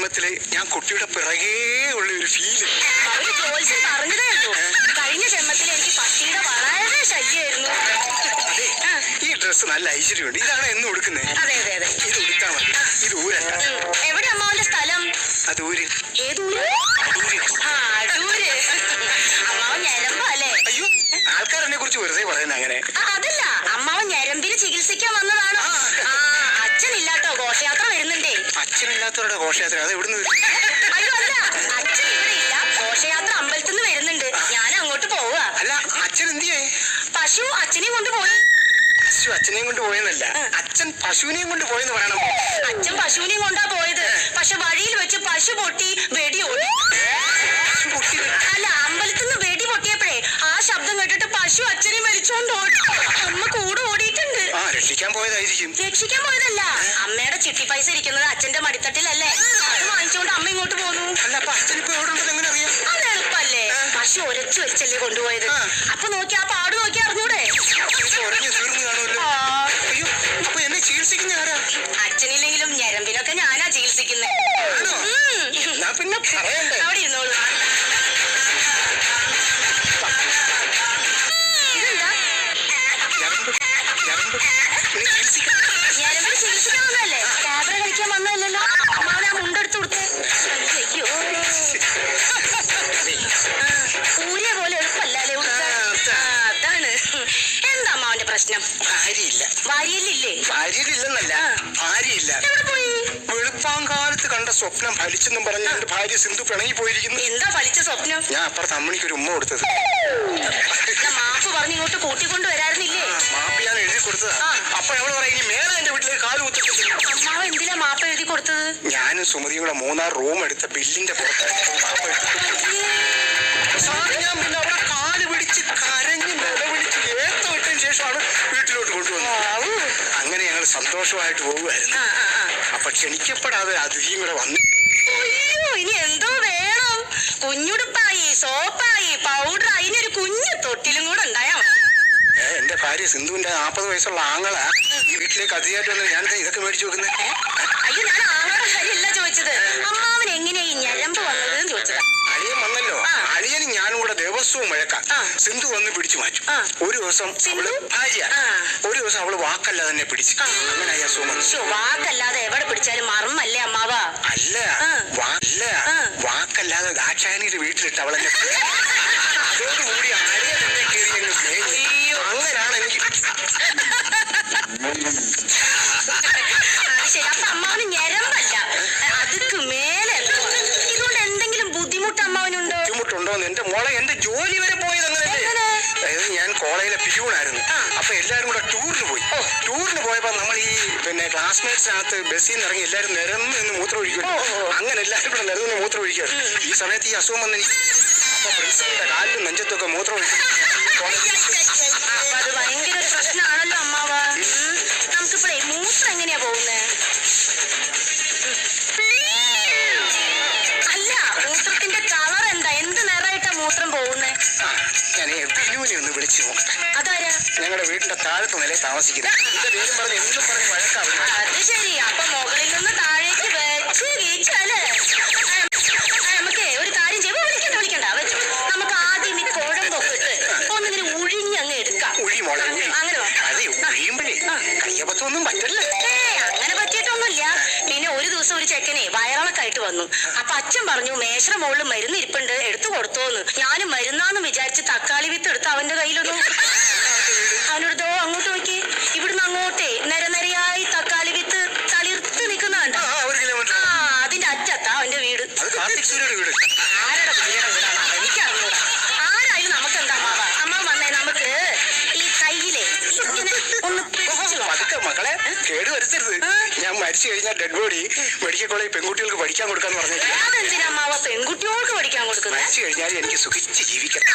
ജന്മത്തില് ഞാൻ കുട്ടിയുടെ പിറകേ ഉള്ള ഒരു ഫീല്. അവര് ജോത്സ്യം പറഞ്ഞതേ ഉള്ളൂ. കഴിഞ്ഞ ജന്മത്തിൽ എനിക്ക് പട്ടിയുടെ വളരെ ശല്യമായിരുന്നു. അതെ, ഈ ഡ്രസ് നല്ല ഐശ്വര്യമുണ്ട്. ഇതാണ് എന്ന് കൊടുക്കുന്നത്? അതെ അതെ അതെ, ഇത് ഉടുത്താ മതി. ഇത് ഊരണ്ട. എവിടെ അമ്മാവന്റെ സ്ഥലം? അത് ഊര്. ഏതൂര്? അടൂര്. ആ, അടൂര്. അമ്മാവൻ ഞരമ്പാ അല്ലേ? അയ്യോ, ആൾക്കാർ എന്നെ കുറിച്ച് വെറുതെ പറയുന്നത് അങ്ങനെ. അതല്ല, അമ്മാവൻ ഞരമ്പിന് ചികിത്സിക്കാൻ വന്നതാണോ? അച്ഛനില്ലാട്ടോ, ഘോഷയാത്ര വരുന്നുണ്ടേ. അച്ഛനില്ലാത്തവരുടെ ഘോഷയാത്ര അത് എവിടുന്ന് വരും? അയ്യോ അല്ല, അച്ഛൻ ഇവിടെ ഇല്ല, ഘോഷയാത്ര അമ്പലത്തിൽ നിന്ന് വരുന്നുണ്ട്. ഞാൻ അങ്ങോട്ട് പോവുക. അല്ല, അച്ഛൻ എന്തിയേ? പശു അച്ഛനെയും കൊണ്ടുപോയി. പശു അച്ഛനെയും കൊണ്ട് പോയെന്നല്ല, അച്ഛൻ പശുവിനെയും കൊണ്ട് പോയെന്ന് പറയണം. അച്ഛൻ പശുവിനെയും കൊണ്ടാ പോയത്. പക്ഷെ വഴിയിൽ വെച്ച് പശു പൊട്ടി വെടി ഓടി. അല്ല, അമ്പലത്തിൽ നിന്ന് വെടി പൊട്ടിയപ്പോഴേ ആ ശബ്ദം കേട്ടിട്ട് പശു അച്ഛനെ വലിച്ചോണ്ട് ഓടി. അമ്മ കൂടെ ഓടിയിട്ടുണ്ട്. രക്ഷിക്കാൻ പോയതായിരിക്കും. രക്ഷിക്കാൻ പോയതല്ല, അമ്മയുടെ ചിട്ടി പൈസ ഇരിക്കുന്നത് അച്ഛന്റെ മടിത്തട്ടിലല്ലേ, അത് വാങ്ങിച്ചോണ്ട് അമ്മ ഇങ്ങോട്ട് പോന്നു. അല്ല, അപ്പൊ അച്ഛനിപ്പോ എവിടെ ഉണ്ടെന്ന് എങ്ങനെ അറിയാം? അത് എളുപ്പല്ലേ, പശു ഒരച്ചു വലിച്ചല്ലേ കൊണ്ടുപോയത്. അപ്പൊ നോക്കി, ആ പാട് നോക്കി അറിഞ്ഞൂടെ? തീർന്നു കാണുമല്ലോ. അയ്യോ, അപ്പൊ എന്നെ ചികിത്സിക്കുന്ന ആരാ? അച്ഛനില്ലെങ്കിലും ഞരമ്പിനൊക്കെ ഞാനാ ചികിത്സിക്കുന്നത്. പിന്നെ പറയണ്ടേ? അവിടെ ഇരുന്നോളൂ. ഇതെന്താ? ഞരമ്പിന് ചികിത്സിക്കാൻ വന്നതല്ലേ, ക്യാമറ കളിക്കാൻ വന്നതല്ലല്ലോ. അമ്മാവനെ ആ മുണ്ടെടുത്ത് കൊടുത്തേ. അയ്യോ, ഊരിയ പോലെ എളുപ്പല്ലേ അതാണ്. എന്താ അമ്മാവന്റെ പ്രശ്നം? വാരിയല്ലില്ലേ? ഭാര്യയിലില്ലെന്നല്ല, ഭാര്യയില്ല. എവിടെ പോയി? വെളുപ്പാങ്കാലത്ത് കണ്ട സ്വപ്നം ഫലിച്ചെന്നും പറഞ്ഞ എന്റെ ഭാര്യ സിന്ധു പിണങ്ങി പോയിരിക്കുന്നു. എന്താ ഫലിച്ച സ്വപ്നം? ഞാൻ അപ്പുറത്ത് അമ്മണിക്ക് ഒരു ഉമ്മ കൊടുത്തത്. മാപ്പ് പറഞ്ഞ് ഇങ്ങോട്ട് കൂട്ടിക്കൊണ്ട് വരാറുന്നില്ലേ? മാപ്പ് ഞാൻ എഴുതി കൊടുത്തതാ. അപ്പൊ അവള് പറയാം, ഇനി മേലെ എന്റെ വീട്ടിലേക്ക് കാല് കുത്തിട്ടില്ല. അമ്മാവ് എന്തിനാ മാപ്പ് എഴുതി കൊടുത്തത്? ഞാനും സുമതിയും കൂടെ 3 റൂം എടുത്ത ബില്ലിന്റെ പുറത്ത് മാപ്പ് എഴുതി. ഞാൻ പിന്നെ അവിടെ കാല് പിടിച്ച് കരഞ്ഞ് നിലവിളിച്ച് ഏത്തവിട്ടതിന് ശേഷമാണ് വീട്ടിലോട്ട് കൊണ്ടുവന്നത്. അങ്ങനെ ഞങ്ങൾ സന്തോഷമായിട്ട് പോകുമായിരുന്നു. അപ്പൊ ക്ഷണിക്കപ്പെടാതെ അതിഥിയും കൂടെ വന്നു. അയ്യോ, ഇനി എന്തോ വേണം? കുഞ്ഞുടുപ്പായി, സോപ്പായി, പൗഡർ, അതിനൊരു കുഞ്ഞു തൊട്ടിലും കൂടെ ഉണ്ടായോ? എന്റെ ഭാര്യ സിന്ധുവിന്റെ 40 വയസ്സുള്ള ആങ്ങള ഈ വീട്ടിലേക്ക് അതിഥിയായിട്ട് വന്നത് ഞാൻ ഇതൊക്കെ മേടിച്ചു വെക്കുന്നത്. അയ്യോ, ഞാൻ ആങ്ങളുടെ കാര്യമല്ല ചോദിച്ചത്, അമ്മാവൻ എങ്ങനെയാ ഈ ഞരമ്പ് വന്നത് ചോദിച്ചത്. അളിയൻ വന്നല്ലോ, അളിയനും ഞാനും കൂടെ ദിവസവും വഴക്കാം. സിന്ധു വന്ന് പിടിച്ചു മാറ്റും. ഒരു ദിവസം ഭാര്യ, ഒരു ദിവസം അവള് വാക്കല്ലാതെ തന്നെ പിടിച്ചു. അങ്ങനെ അസുഖം വന്നു. വാക്കല്ലാതെ എവിടെ പിടിച്ചാലും മറന്നല്ലേ അമ്മാവ? അല്ല, വാക്കല്ലാതെ ദാക്ഷായണിയുടെ വീട്ടിലിട്ട് അവളെന്നെ അതോടുകൂടി അളിയൻ എന്നെ കയറി അങ്ങ് സ്നേഹിച്ചു. അങ്ങനാണ് എനിക്ക്. ശരി, അപ്പൊ അമ്മാവന് ഞരമ്പല്ല, അതുക്ക് മേലെ. ഇതുകൊണ്ട് എന്തെങ്കിലും ബുദ്ധിമുട്ട് അമ്മാവനുണ്ടോ? ബുദ്ധിമുട്ടുണ്ടോന്ന് എന്റെ മോളെ, എന്റെ ജോലി വരെ പോയത് അങ്ങനെയല്ലേ. അതായത് ഞാൻ കോളേജിലെ പിയൂണായിരുന്നു. അപ്പൊ എല്ലാരും കൂടെ ടൂറിന് പോയി. ടൂറിന് പോയപ്പോ നമ്മൾ ഈ ക്ലാസ്മേറ്റ്സിനകത്ത് ബസ്സിൽ നിന്ന് ഇറങ്ങി എല്ലാരും നിരന്ന് മൂത്രം ഒഴിക്കുമല്ലോ. അങ്ങനെ എല്ലാരും കൂടെ നിരന്ന് മൂത്രം ഒഴിക്കുകയാണ്. ഈ സമയത്ത് ഈ അസുഖം വന്ന് എനിക്ക് അപ്പൊ പ്രിൻസിപ്പലിന്റെ കാലിലും നെഞ്ചത്തൊക്കെ മൂത്രം ഒഴിക്കും. അത് ഭയങ്കര ഒരു പ്രശ്നമാണല്ലോ അമ്മാവ. നമുക്കിപ്പോഴേ മൂത്രം എങ്ങനെയാ പോകുന്നേ? അല്ല, മൂത്രത്തിന്റെ കളർ എന്താ? എന്ത് നിറമായിട്ടാ മൂത്രം പോകുന്നേ? ഞാൻ ബിനുവിനെ ഒന്ന് വിളിച്ചു നോക്കട്ടെ. അതാരാ? ഞങ്ങളുടെ വീടിന്റെ താഴത്തെ നിലയിൽ താമസിക്കുന്നത്. എന്റെ പേരും പറഞ്ഞ് എന്തും പറഞ്ഞ് വഴക്കാവില്ല. അത് ശരി, അപ്പൊ മുകളിൽ നിന്ന് താഴേക്ക് വെച്ച് വീച്ചാലേ. നമുക്കേ ഒരു കാര്യം ചെയ്യുമ്പോ വിളിക്കണ്ട വെച്ചു. നമുക്ക് ആദ്യം ഈ കുഴമ്പൊക്കെ ഇട്ട് ഒന്നിങ്ങനെ ഉഴിഞ്ഞങ്ങ് എടുക്കാം. അങ്ങനെ ഒഴിയുമ്പോഴേ കയ്യബത്തൊന്നും പറ്റില്ല. അങ്ങനെ പറ്റിയിട്ടൊന്നുമില്ല. പിന്നെ ഒരു ദിവസം ഒരു ചെക്കനെ വയറിളക്കായിട്ട് വന്നു. അപ്പൊ അച്ഛൻ പറഞ്ഞു, മേശയുടെ മുകളിൽ മരുന്ന് ഇരിപ്പുണ്ട്, എടുത്തു കൊടുത്തോന്ന്. ഞാനും മരുന്നാന്ന് വിചാരിച്ച് തക്കാളി വിത്ത് എടുത്ത് അവന്റെ കയ്യിലൊന്നും. അവനോടോ അങ്ങോട്ട് നോക്കി, ഇവിടുന്ന് അങ്ങോട്ടേ നിരനിരയായി തക്കാളി വിത്ത് തളിർത്ത് നിൽക്കുന്ന കണ്ടോ? അതിന്റെ അറ്റത്താ അവന്റെ വീട്. ആരുടെ വീടാണ് എനിക്കറിഞ്ഞൂടാ. ആരായാലും നമുക്ക് എന്താ അമ്മാവ? അമ്മ വന്നേ, നമുക്ക് ഈ കയ്യിലെ ഇങ്ങനെ ഒന്ന് മക്കളെ കേട് വരുത്തരുത്. ഞാൻ മരിച്ചു കഴിഞ്ഞാൽ ഡെഡ് ബോഡി മെഡിക്കൽ കോളേജ് പെൺകുട്ടികൾക്ക് പഠിക്കാൻ കൊടുക്കാന്ന് പറഞ്ഞു. അതെന്തിനാ അമ്മാവ പെൺകുട്ടികൾക്ക് പഠിക്കാൻ കൊടുക്കുന്നത്? മരിച്ചു കഴിഞ്ഞാൽ എനിക്ക് സുഖിച്ച് ജീവിക്കണം.